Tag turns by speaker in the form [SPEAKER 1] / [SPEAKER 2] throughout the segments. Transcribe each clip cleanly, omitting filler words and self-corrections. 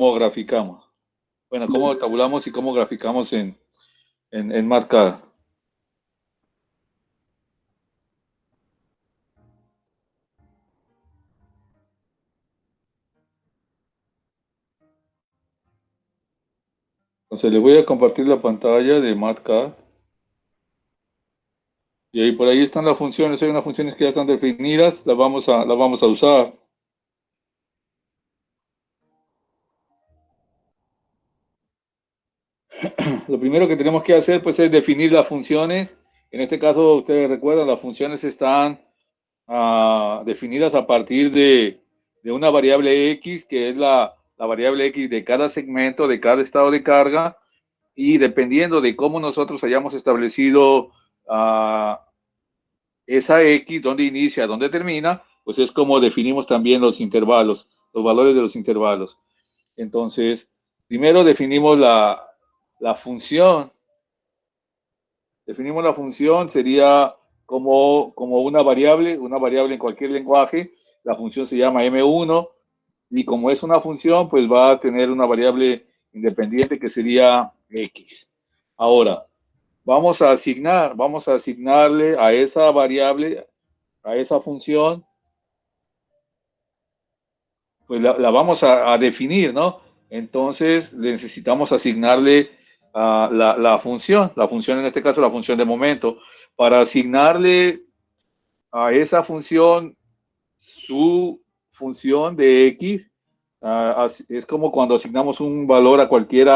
[SPEAKER 1] cómo graficamos. Bueno, cómo tabulamos y cómo graficamos en marca. Entonces, les voy a compartir la pantalla de marca. Y ahí por ahí están las funciones. Hay unas funciones que ya están definidas. Las vamos a usar. Lo primero que tenemos que hacer pues es definir las funciones. En este caso, ustedes recuerdan, las funciones están definidas a partir de una variable X, que es la variable X de cada segmento, de cada estado de carga, y dependiendo de cómo nosotros hayamos establecido esa X, dónde inicia, dónde termina, pues es como definimos también los intervalos, los valores de los intervalos. Entonces, primero definimos la función. Definimos la función, sería como una variable en cualquier lenguaje. La función se llama M1 y como es una función, pues va a tener una variable independiente que sería X. Ahora, vamos a asignarle a esa variable, a esa función, pues la vamos a definir, ¿no? Entonces necesitamos asignarle la función en este caso, la función de momento. Para asignarle a esa función su función de X, es como cuando asignamos un valor a cualquier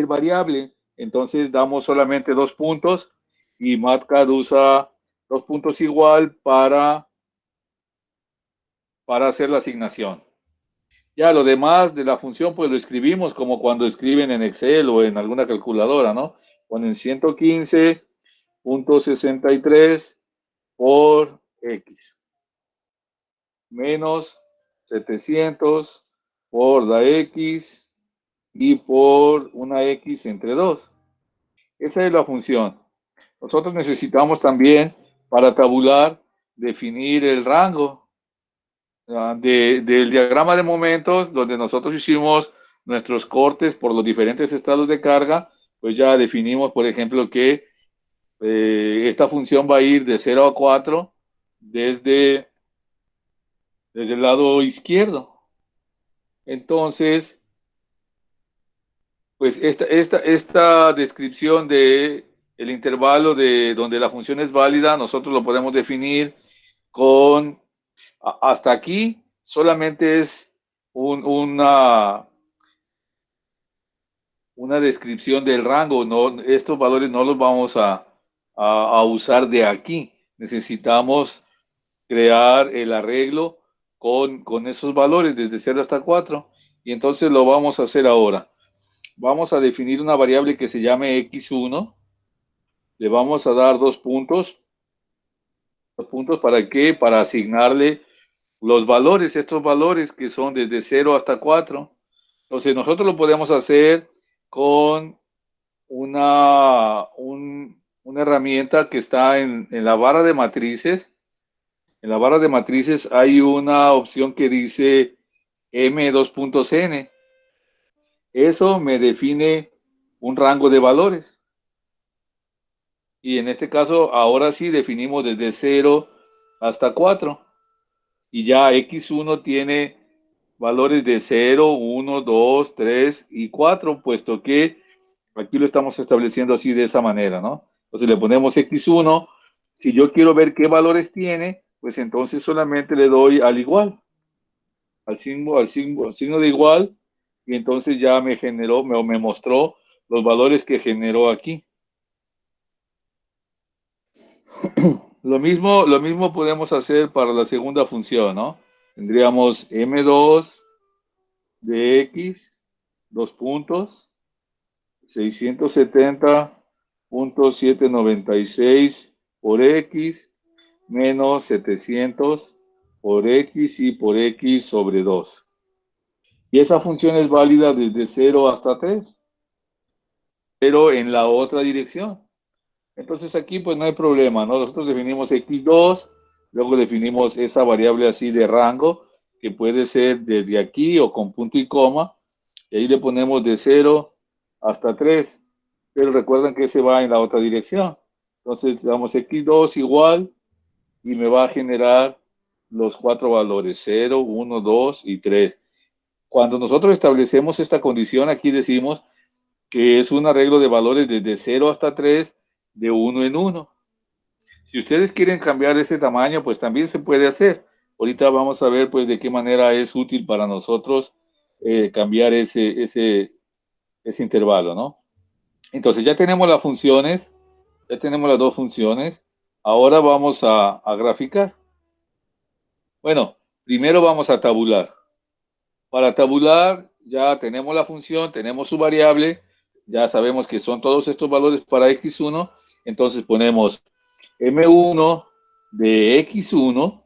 [SPEAKER 1] variable. Entonces damos solamente 2 puntos y Matcad usa 2 puntos igual para hacer la asignación. Ya lo demás de la función, pues lo escribimos como cuando escriben en Excel o en alguna calculadora, ¿no? Ponen 115.63 por X, menos 700 por la X y por una X entre 2. Esa es la función. Nosotros necesitamos también, para tabular, definir el rango del diagrama de momentos, donde nosotros hicimos nuestros cortes por los diferentes estados de carga. Pues ya definimos, por ejemplo, que esta función va a ir de 0 a 4 desde el lado izquierdo. Entonces, pues esta descripción de el intervalo de donde la función es válida, nosotros lo podemos definir con hasta aquí solamente es una descripción del rango. No, estos valores no los vamos a usar de aquí. Necesitamos crear el arreglo con esos valores desde 0 hasta 4. Y entonces lo vamos a hacer ahora. Vamos a definir una variable que se llame x1. Le vamos a dar 2 puntos. ¿2 puntos para qué? Para asignarle los valores, estos valores que son desde 0 hasta 4. Entonces nosotros lo podemos hacer con una herramienta que está en la barra de matrices. En la barra de matrices hay una opción que dice M2.N. Eso me define un rango de valores. Y en este caso, ahora sí definimos desde 0 hasta 4. Y ya X1 tiene valores de 0, 1, 2, 3 y 4, puesto que aquí lo estamos estableciendo así de esa manera, ¿no? Entonces le ponemos X1. Si yo quiero ver qué valores tiene, pues entonces solamente le doy al igual, al signo de igual, y entonces ya me generó, me mostró los valores que generó aquí. Lo mismo podemos hacer para la segunda función, ¿no? Tendríamos M2 de X, 2 puntos, 670.796 por X, menos 700 por X y por X sobre 2. Y esa función es válida desde 0 hasta 3, pero en la otra dirección. Entonces aquí pues no hay problema, ¿no? Nosotros definimos X2, luego definimos esa variable así de rango, que puede ser desde aquí o con punto y coma, Y ahí le ponemos de 0 hasta 3. Pero recuerden que se va en la otra dirección. Entonces le damos x2 igual y me va a generar los 4 valores, 0, 1, 2 y 3. Cuando nosotros establecemos esta condición, aquí decimos que es un arreglo de valores desde 0 hasta 3, de 1 en 1. Si ustedes quieren cambiar ese tamaño, pues también se puede hacer. Ahorita vamos a ver pues de qué manera es útil para nosotros cambiar ese intervalo, ¿no? Entonces ya tenemos las funciones, ya tenemos las dos funciones. Ahora vamos a graficar. Bueno, primero vamos a tabular. Para tabular ya tenemos la función, tenemos su variable, ya sabemos que son todos estos valores para x1, entonces ponemos m1 de x1,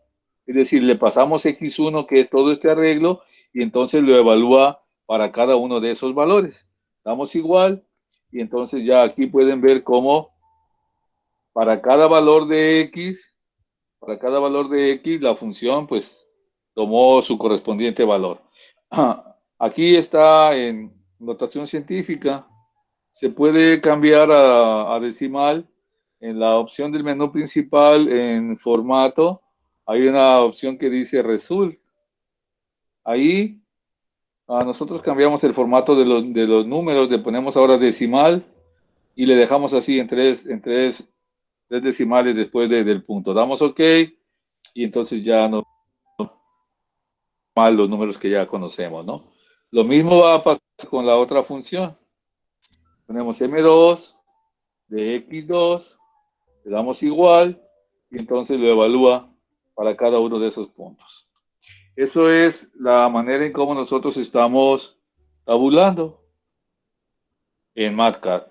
[SPEAKER 1] es decir, le pasamos x1, que es todo este arreglo, y entonces lo evalúa para cada uno de esos valores. Damos igual, y entonces ya aquí pueden ver cómo para cada valor de x, la función pues tomó su correspondiente valor. Aquí está en notación científica. Se puede cambiar a decimal en la opción del menú principal en formato. Hay una opción que dice result. Ahí nosotros cambiamos el formato de los números, le ponemos ahora decimal y le dejamos así tres decimales después del punto. Damos OK y entonces ya no mal los números que ya conocemos, ¿no? Lo mismo va a pasar con la otra función. Ponemos M2 de X2, le damos igual y entonces lo evalúa para cada uno de esos puntos. Eso es la manera en cómo nosotros estamos tabulando en MATCAD.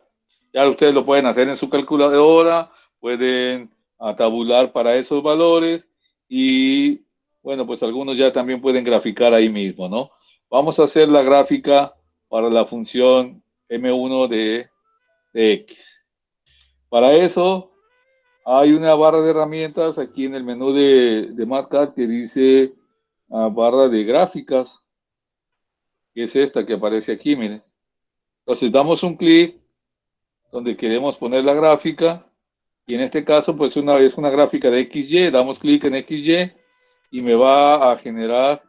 [SPEAKER 1] Ya ustedes lo pueden hacer en su calculadora, pueden tabular para esos valores y bueno, pues algunos ya también pueden graficar ahí mismo, ¿no? Vamos a hacer la gráfica para la función M1 de X. Para eso hay una barra de herramientas aquí en el menú de MATCAD que dice barra de gráficas, que es esta que aparece aquí, miren. Entonces damos un clic donde queremos poner la gráfica y en este caso pues es una gráfica de XY, damos clic en XY y me va a generar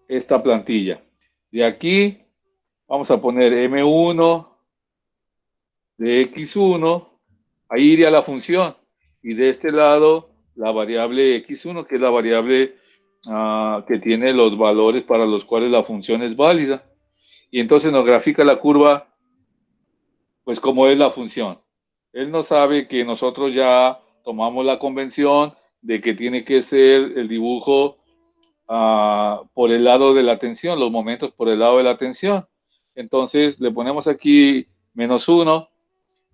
[SPEAKER 1] esta plantilla. De aquí vamos a poner M1 de X1, ahí iría la función y de este lado la variable X1, que es la variable que tiene los valores para los cuales la función es válida. Y entonces nos grafica la curva pues como es la función. Él no sabe que nosotros ya tomamos la convención de que tiene que ser el dibujo por el lado de la tensión, los momentos por el lado de la tensión. Entonces le ponemos aquí -1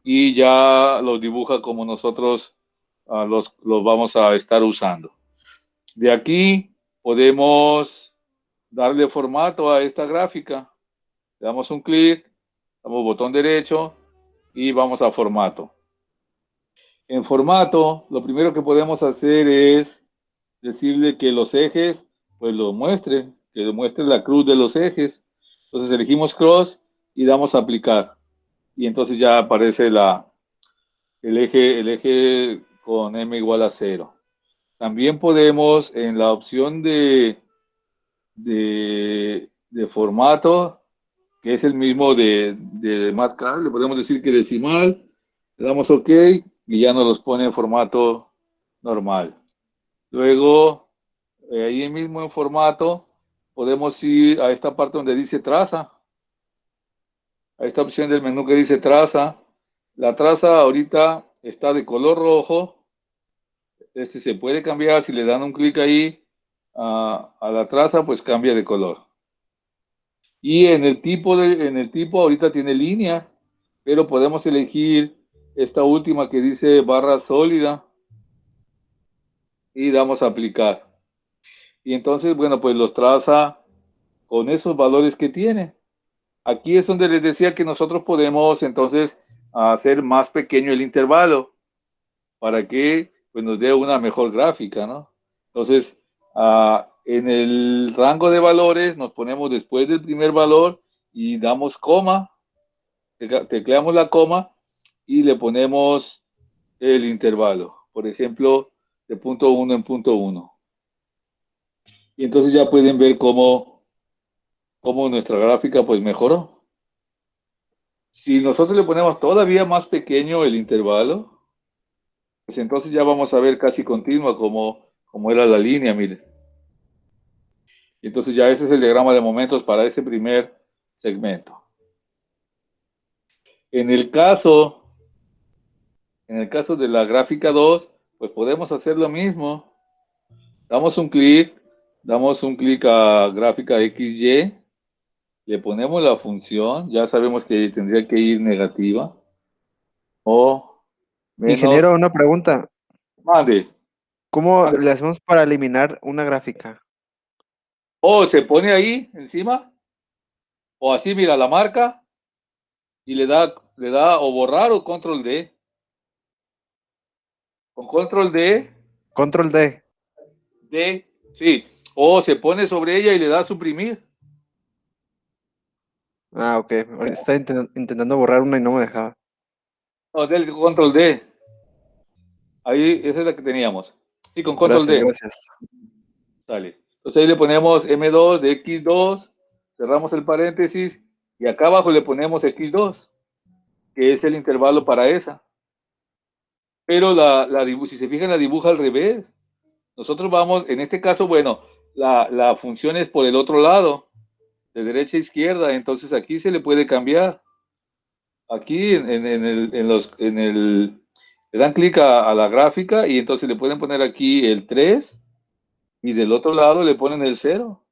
[SPEAKER 1] y ya los dibuja como nosotros los vamos a estar usando. De aquí podemos darle formato a esta gráfica. Le damos un clic, damos botón derecho y vamos a formato. En formato, lo primero que podemos hacer es decirle que los ejes, pues lo muestre, que muestre la cruz de los ejes. Entonces elegimos cross y damos a aplicar. Y entonces ya aparece el eje con m igual a 0. También podemos en la opción de formato, que es el mismo de MATCAD, le podemos decir que decimal, le damos OK y ya nos los pone en formato normal. Luego, ahí mismo en formato, podemos ir a esta parte donde dice traza, a esta opción del menú que dice traza. La traza ahorita está de color rojo. Se puede cambiar si le dan un clic ahí a la traza, pues cambia de color. Y en el tipo ahorita tiene líneas, pero podemos elegir esta última que dice barra sólida y damos a aplicar. Y entonces, bueno, pues los traza con esos valores que tiene. Aquí es donde les decía que nosotros podemos entonces hacer más pequeño el intervalo para que pues, nos dé una mejor gráfica, ¿no? Entonces, En el rango de valores nos ponemos después del primer valor y damos coma, tecleamos la coma y le ponemos el intervalo. Por ejemplo, de punto 1 en punto 1. Y entonces ya pueden ver cómo nuestra gráfica pues mejoró. Si nosotros le ponemos todavía más pequeño el intervalo, pues entonces ya vamos a ver casi continua como era la línea, miren. Y entonces ya ese es el diagrama de momentos para ese primer segmento. En el caso, en el caso de la gráfica 2, pues podemos hacer lo mismo. Damos un clic a gráfica XY, le ponemos la función, ya sabemos que tendría que ir negativa o menos,
[SPEAKER 2] Ingeniero, una pregunta.
[SPEAKER 1] mande,
[SPEAKER 2] ¿Cómo
[SPEAKER 1] mande.
[SPEAKER 2] le hacemos para eliminar una gráfica?
[SPEAKER 1] O se pone ahí encima, o así, mira, la marca y le da o borrar o control D. Con control
[SPEAKER 2] Control D.
[SPEAKER 1] D, sí. O se pone sobre ella y le da a suprimir.
[SPEAKER 2] Ah, ok. Ahorita estaba intentando borrar una y no me dejaba.
[SPEAKER 1] O del control D. Ahí, esa es la que teníamos. Sí, con control
[SPEAKER 2] Gracias,
[SPEAKER 1] D.
[SPEAKER 2] gracias.
[SPEAKER 1] Sale. Entonces ahí le ponemos M2 de X2, cerramos el paréntesis y acá abajo le ponemos X2, que es el intervalo para esa. Pero si se fijan, la dibuja al revés. Nosotros vamos, en este caso, bueno, la función es por el otro lado, de derecha a izquierda, entonces aquí se le puede cambiar. Aquí le dan clic a la gráfica y entonces le pueden poner aquí el 3 y del otro lado le ponen el 0.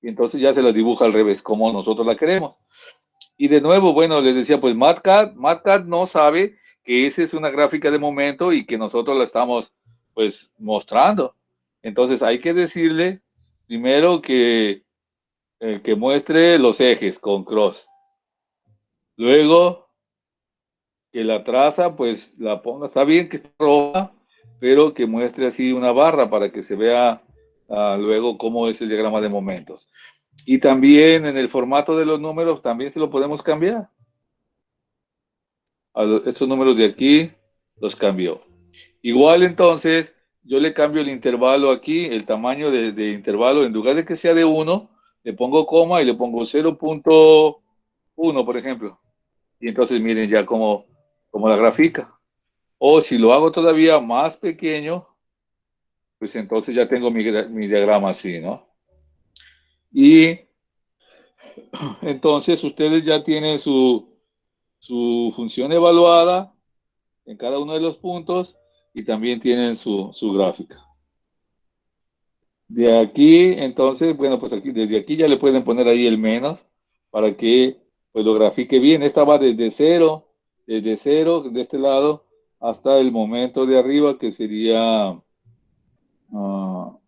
[SPEAKER 1] Y entonces ya se la dibuja al revés, como nosotros la queremos. Y de nuevo, bueno, les decía, pues MatCat no sabe que esa es una gráfica de momento y que nosotros la estamos, pues, mostrando. Entonces hay que decirle primero que muestre los ejes con cross. Luego que la traza, pues, la ponga, está bien que esté roja, pero que muestre así una barra para que se vea luego cómo es el diagrama de momentos. Y también en el formato de los números también se lo podemos cambiar. Estos números de aquí los cambió. Igual entonces, yo le cambio el intervalo aquí, el tamaño de intervalo, en lugar de que sea de 1, le pongo coma y le pongo 0.1, por ejemplo. Y entonces miren ya como la gráfica. O si lo hago todavía más pequeño, pues entonces ya tengo mi diagrama así, ¿no? Y entonces ustedes ya tienen su función evaluada en cada uno de los puntos y también tienen su gráfica. De aquí, entonces, bueno, pues aquí, desde aquí ya le pueden poner ahí el menos para que pues lo grafique bien. Esta va desde cero de este lado hasta el momento de arriba que sería, no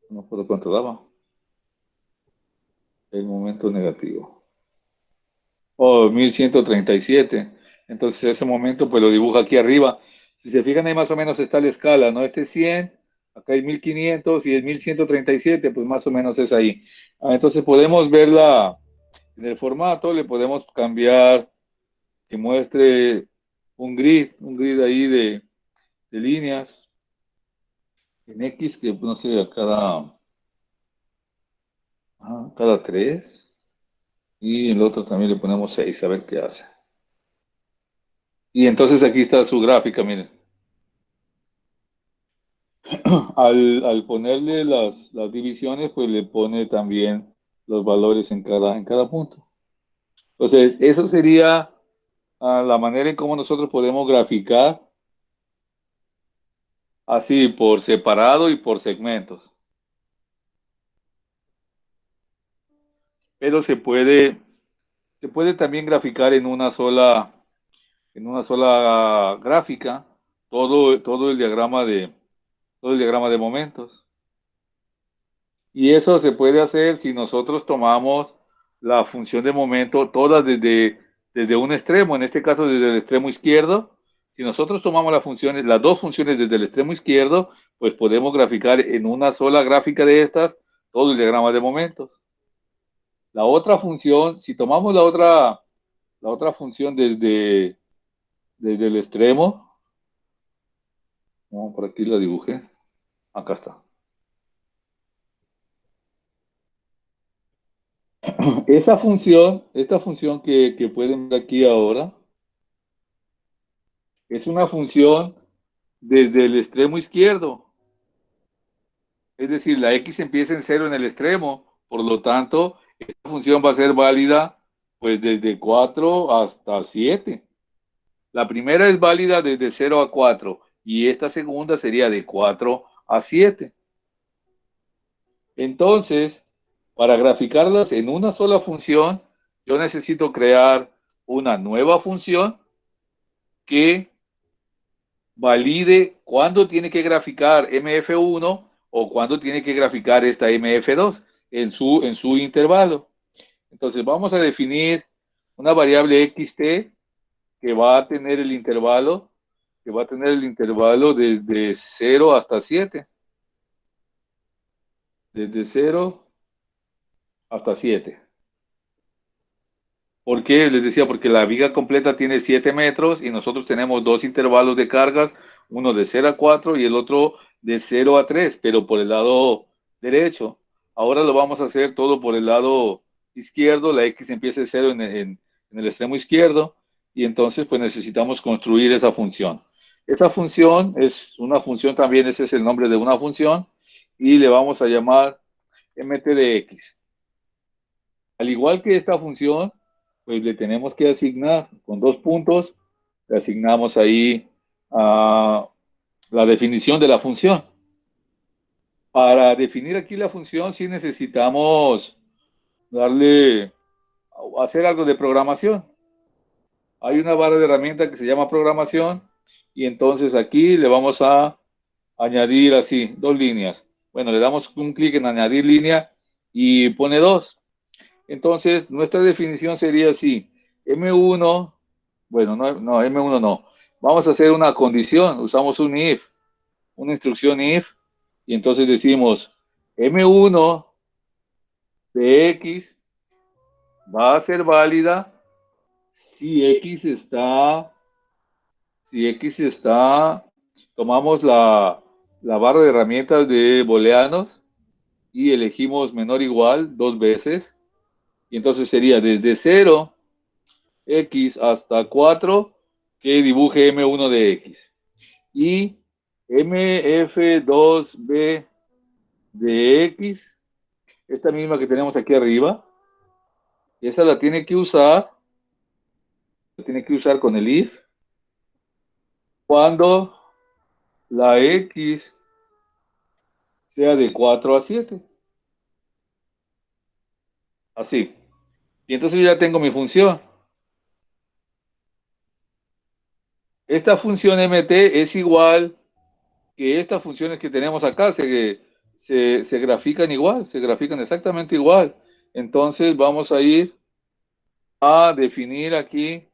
[SPEAKER 1] me acuerdo cuánto daba, el momento negativo. Oh, 1137. Entonces ese momento pues lo dibuja aquí arriba. Si se fijan ahí más o menos está la escala, ¿no? Este es 100, acá hay 1500 y es 1137, pues más o menos es ahí. Entonces podemos verla en el formato, le podemos cambiar que muestre un grid ahí de líneas en X que no sé, cada 3 y el otro también le ponemos 6 a ver qué hace. Y entonces aquí está su gráfica, miren. Al ponerle las divisiones, pues le pone también los valores en cada punto. Entonces, eso sería la manera en cómo nosotros podemos graficar así por separado y por segmentos. Pero se puede también graficar en una sola gráfica todo el diagrama de momentos. Y eso se puede hacer si nosotros tomamos la función de momento todas desde un extremo, en este caso desde el extremo izquierdo. Si nosotros tomamos las dos funciones desde el extremo izquierdo, pues podemos graficar en una sola gráfica de estas todo el diagrama de momentos. La otra función, si tomamos la otra función desde el extremo, no, por aquí la dibujé, acá está. Esta función que pueden ver aquí ahora, es una función desde el extremo izquierdo. Es decir, la x empieza en 0 en el extremo. Por lo tanto, esta función va a ser válida pues desde 4 hasta 7. La primera es válida desde 0 a 4 y esta segunda sería de 4 a 7. Entonces, para graficarlas en una sola función, yo necesito crear una nueva función que valide cuándo tiene que graficar MF1 o cuándo tiene que graficar esta MF2 en su intervalo. Entonces vamos a definir una variable xt que va a tener el intervalo, desde 0 hasta 7. Desde 0 hasta 7. ¿Por qué? Les decía, porque la viga completa tiene 7 metros y nosotros tenemos dos intervalos de cargas, uno de 0 a 4 y el otro de 0 a 3, pero por el lado derecho. Ahora lo vamos a hacer todo por el lado izquierdo, la x empieza de 0 en el extremo izquierdo y entonces pues necesitamos construir esa función. Esa función es una función también, ese es el nombre de una función y le vamos a llamar mt de x. Al igual que esta función, pues le tenemos que asignar con 2 puntos, le asignamos ahí la definición de la función. Para definir aquí la función, sí necesitamos hacer algo de programación. Hay una barra de herramientas que se llama programación y entonces aquí le vamos a añadir así 2 líneas. Bueno, le damos un clic en añadir línea y pone 2. Entonces, nuestra definición sería así. M1, bueno, no, M1 no. Vamos a hacer una condición, usamos un if, una instrucción if, y entonces decimos M1 de X va a ser válida si X está, tomamos la barra de herramientas de booleanos y elegimos menor o igual 2 veces, y entonces sería desde 0 X hasta 4 que dibuje M1 de X. Y MF2B de X, esta misma que tenemos aquí arriba, esa la tiene que usar con el if cuando la X sea de 4 a 7. Así. Y entonces yo ya tengo mi función. Esta función mt es igual que estas funciones que tenemos acá, se grafican igual, se grafican exactamente igual. Entonces vamos a ir a definir aquí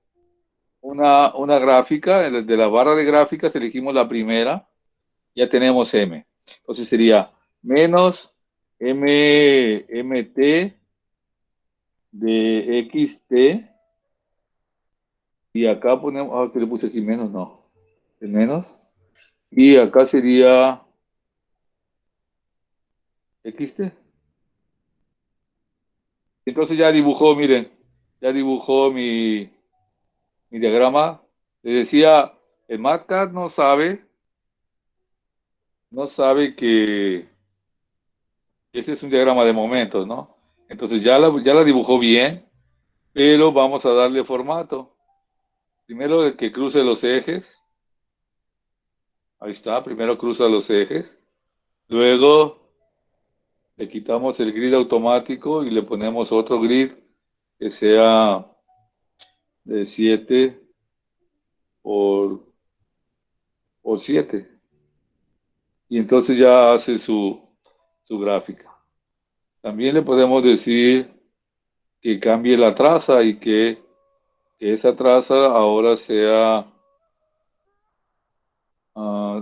[SPEAKER 1] una gráfica. De la barra de gráficas elegimos la primera, ya tenemos M. Entonces sería menos mt de xt, y acá ponemos, que le puse aquí menos, no, es menos, y acá sería xt. Entonces ya dibujó, miren, ya dibujó mi diagrama. Les decía, el MATLAB no sabe que ese es un diagrama de momentos, ¿no? Entonces ya la dibujó bien, pero vamos a darle formato. Primero que cruce los ejes. Ahí está, primero cruza los ejes. Luego le quitamos el grid automático y le ponemos otro grid que sea de 7 por 7. Y entonces ya hace su gráfica. También le podemos decir que cambie la traza y que esa traza ahora sea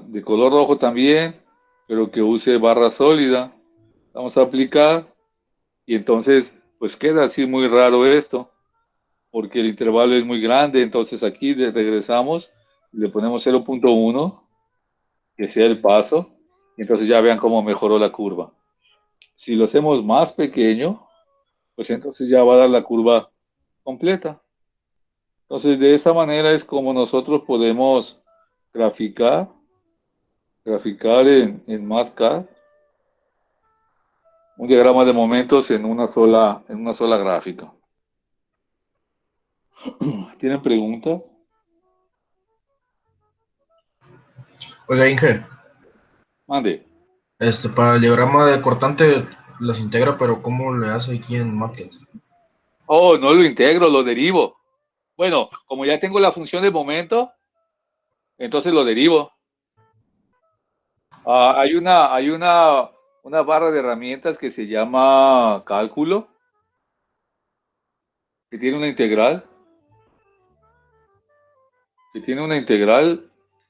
[SPEAKER 1] de color rojo también, pero que use barra sólida. Vamos a aplicar y entonces pues queda así muy raro esto, porque el intervalo es muy grande. Entonces aquí regresamos, le ponemos 0.1, que sea el paso, y entonces ya vean cómo mejoró la curva. Si lo hacemos más pequeño, pues entonces ya va a dar la curva completa. Entonces de esa manera es como nosotros podemos graficar, graficar en MATCAD un diagrama de momentos en una sola gráfica. ¿Tienen preguntas?
[SPEAKER 3] Oiga, Inge,
[SPEAKER 1] Mande.
[SPEAKER 3] para el diagrama de cortante las integra, pero ¿cómo le hace aquí en Market?
[SPEAKER 1] Oh, no lo integro, lo derivo. Bueno, como ya tengo la función de momento, entonces lo derivo. Hay una barra de herramientas que se llama cálculo, que tiene una integral,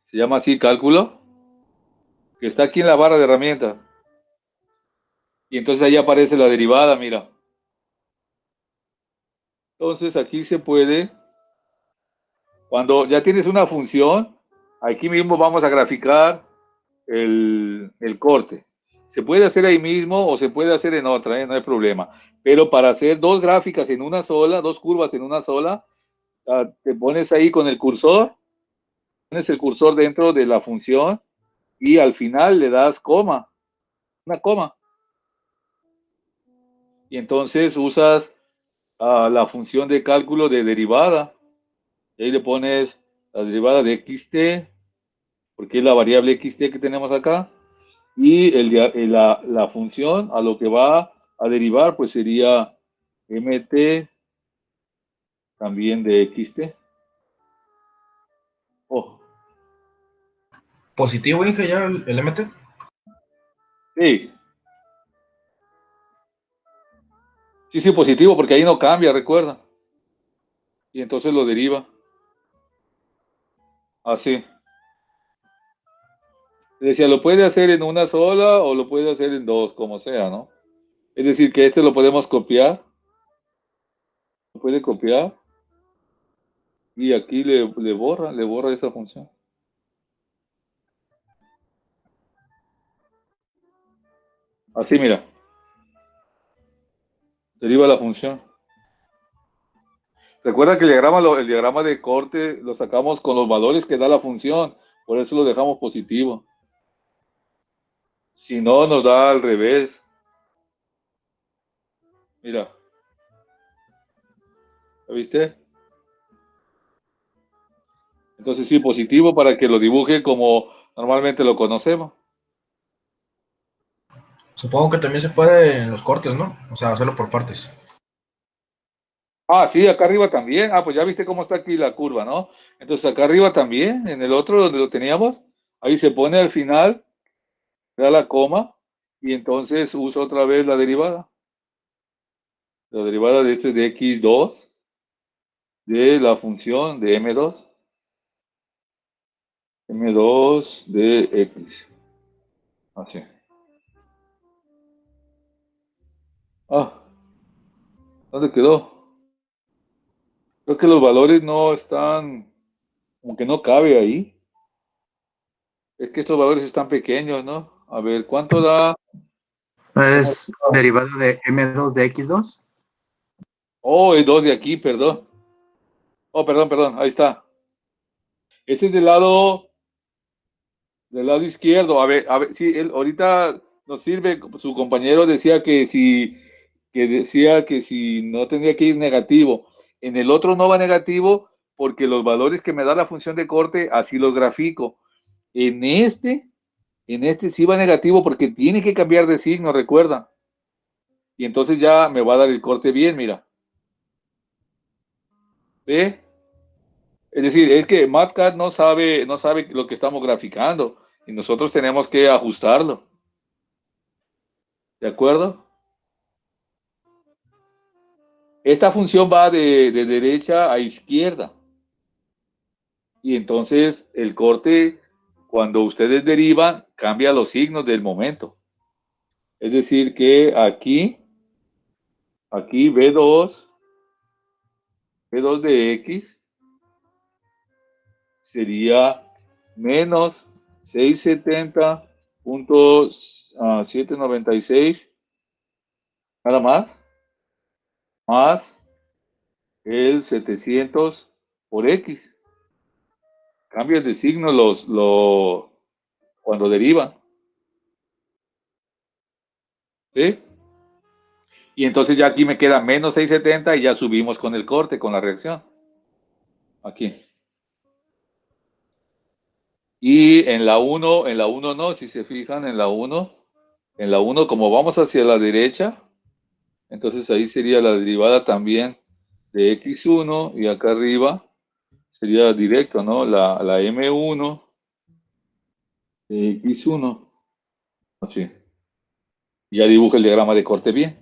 [SPEAKER 1] se llama así cálculo, que está aquí en la barra de herramientas. Y entonces ahí aparece la derivada, mira. Entonces aquí se puede, cuando ya tienes una función, aquí mismo vamos a graficar el corte. Se puede hacer ahí mismo o se puede hacer en otra, no hay problema. Pero para hacer dos gráficas en una sola, dos curvas en una sola, te pones ahí con el cursor, pones el cursor dentro de la función y al final le das coma, una coma. Y entonces usas la función de cálculo de derivada. Y ahí le pones la derivada de xt, porque es la variable xt que tenemos acá. Y la función a lo que va a derivar, pues sería mt también de xt. Oh,
[SPEAKER 3] ¿Positivo, Inge, ya el MT?
[SPEAKER 1] sí, sí, sí, positivo, porque ahí no cambia, recuerda. Y entonces lo deriva. Así. Decía, lo puede hacer en una sola o lo puede hacer en dos, como sea, ¿no? Es decir, que este lo podemos copiar. Lo puede copiar y aquí le borra esa función. Así, mira, deriva la función. Recuerda que el diagrama de corte lo sacamos con los valores que da la función, por eso lo dejamos positivo. Si no, nos da al revés. Mira, ¿lo viste? Entonces sí, positivo para que lo dibuje como normalmente lo conocemos.
[SPEAKER 3] Supongo que también se puede en los cortes, ¿no? O sea, hacerlo por partes.
[SPEAKER 1] Ah, sí, acá arriba también. Ah, pues ya viste cómo está aquí la curva, ¿no? Entonces acá arriba también, en el otro donde lo teníamos, ahí se pone al final, da la coma y entonces usa otra vez la derivada. La derivada de este de x2 de la función de m2 de x. Así. Ah, ¿dónde quedó? Creo que los valores no están, como que no cabe ahí. Es que estos valores están pequeños, ¿no? A ver, ¿cuánto da? ¿Cómo
[SPEAKER 4] Es
[SPEAKER 1] está?
[SPEAKER 4] derivado de M2 de X2.
[SPEAKER 1] Oh, es 2 de aquí, perdón. Oh, perdón, perdón, ahí está. Ese es del lado izquierdo. A ver, sí, él ahorita nos sirve, su compañero decía que si no tendría que ir negativo. En el otro no va negativo porque los valores que me da la función de corte, así los grafico. En este, en este sí va negativo porque tiene que cambiar de signo, recuerda. Y entonces ya me va a dar el corte bien, mira. ¿Sí? Es decir, es que MatCat no sabe lo que estamos graficando y nosotros tenemos que ajustarlo. ¿De acuerdo? Esta función va de derecha a izquierda. Y entonces el corte, cuando ustedes derivan, cambia los signos del momento. Es decir, que aquí B2 de X sería menos 670.796, nada más el 700 por X. Cambian de signo cuando derivan. ¿Sí? Y entonces ya aquí me queda menos 670 y ya subimos con el corte, con la reacción. Aquí. Y en la 1 no, si se fijan, en la 1, como vamos hacia la derecha, entonces ahí sería la derivada también de x1 y acá arriba sería directo, ¿no? La m1 de x1, así. Ya dibujo el diagrama de corte bien.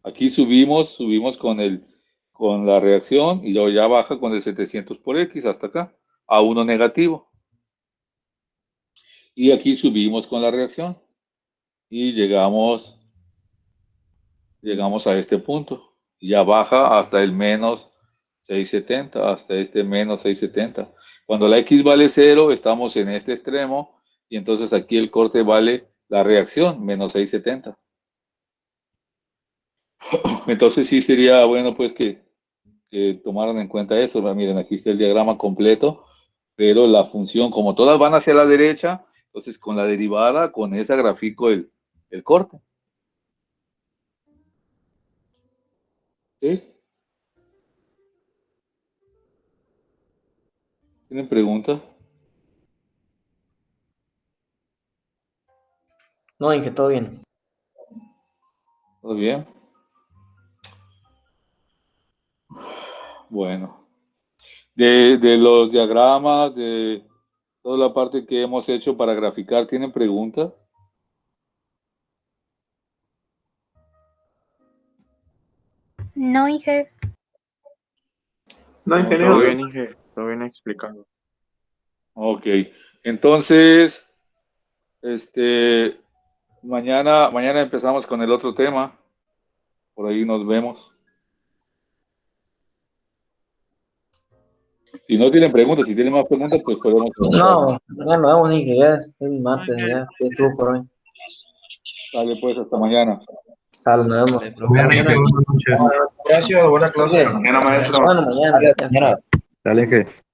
[SPEAKER 1] Aquí subimos con la reacción y luego ya baja con el 700 por x hasta acá, a 1 negativo. Y aquí subimos con la reacción y llegamos a este punto. Y ya baja hasta el menos 670, hasta este menos 670. Cuando la x vale 0, estamos en este extremo y entonces aquí el corte vale la reacción, menos 670. Entonces sí sería bueno pues que tomaran en cuenta eso. Miren, aquí está el diagrama completo, pero la función, como todas van hacia la derecha, entonces con la derivada, con esa grafico el corte. ¿Sí? ¿Tienen preguntas?
[SPEAKER 5] No, dije todo bien.
[SPEAKER 1] ¿Todo bien? Bueno. De los diagramas, de toda la parte que hemos hecho para graficar, ¿tienen preguntas?
[SPEAKER 6] No, Inge.
[SPEAKER 7] No,
[SPEAKER 1] No,
[SPEAKER 7] ingeniero.
[SPEAKER 1] todo
[SPEAKER 7] Todo
[SPEAKER 1] bien.
[SPEAKER 7] bien, todo bien explicado.
[SPEAKER 1] Ok. Entonces, mañana empezamos con el otro tema. Por ahí nos vemos. Si no tienen preguntas, si tienen más preguntas, pues podemos.
[SPEAKER 5] No, ya nos vemos, dije, ya es martes, ya estuvo por hoy.
[SPEAKER 1] Dale, pues, hasta mañana.
[SPEAKER 5] Sale, nos vemos.
[SPEAKER 3] Buenas noches. Gracias, buena clase.
[SPEAKER 5] Bueno, mañana.
[SPEAKER 2] Dale, que